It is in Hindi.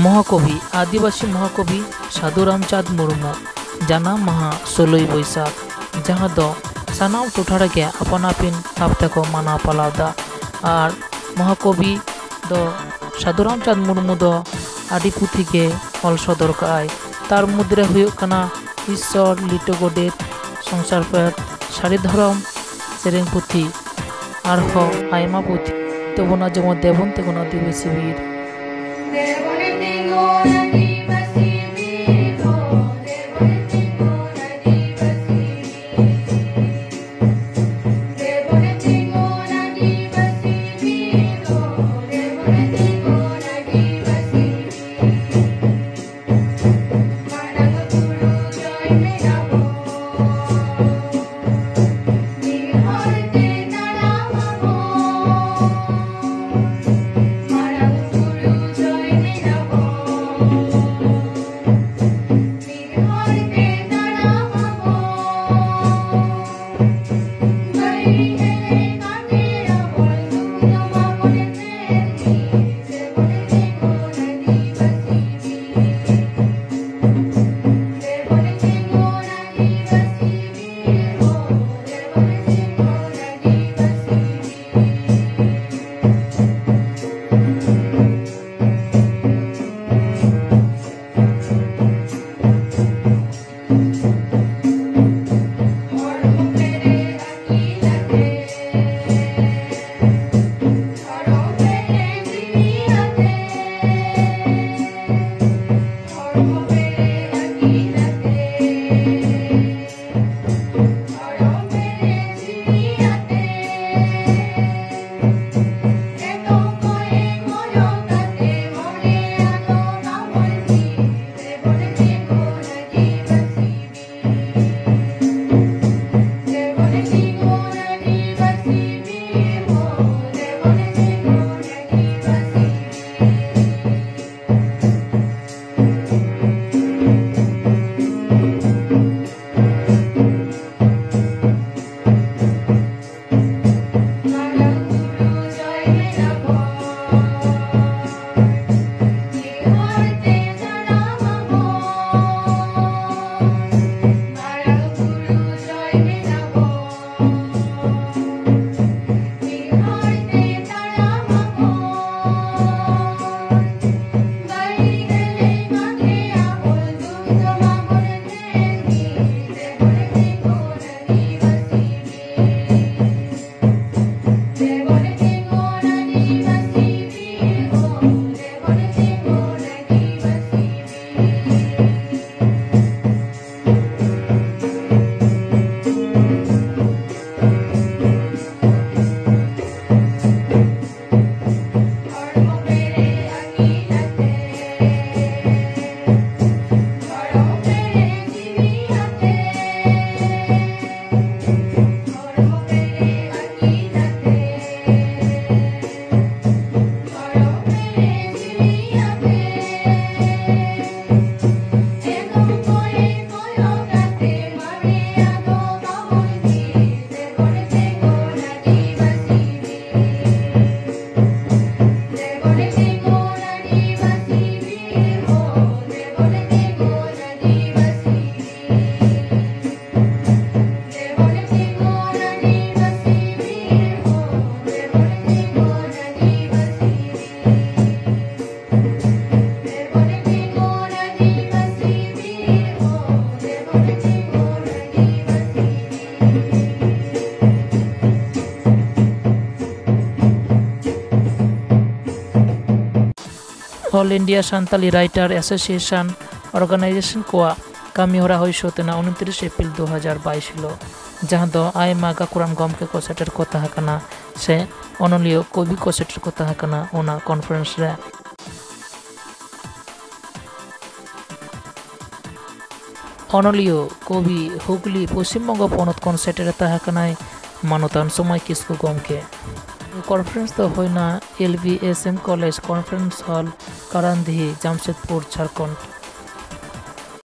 महाकवि आदिवासी महाकवि साधु रामचाँद मुर्मू जानाम माहा 16 बैसाख जहाँ दो सानाम टोठा रेगे अपन आपिन भावते को माना पालावदा। और महाकवि दो साधु रामचाँद मुर्मू दो आदि पुथी के ऑल सदर काय तार मुद्रे हुयुग कना ईश्वर लिटो गोडेट संसार पेट सारी धरम सेरें पुथी और हो आयमा पुथी तबना जेमन देवन तेगुना आदिवासी वीर all India Santali writer association organisation को कमी हरा हुई सोतना 29 एप्रिल 2022 हिलो जहाँ दो आयमा गाकुरान गमके को सेटर को तहकना से अनलियो कवि को सेटर को तहकना ओना कॉन्फ्रेंस रे अनलियो कवि हुगली पश्चिम बंग पनत कोन सेटर तहकनाय मानतान समय किसको गमके कॉन्फ्रेंस तो होना LVSM college conference hall Karandi Jamshedpur Jharkhand.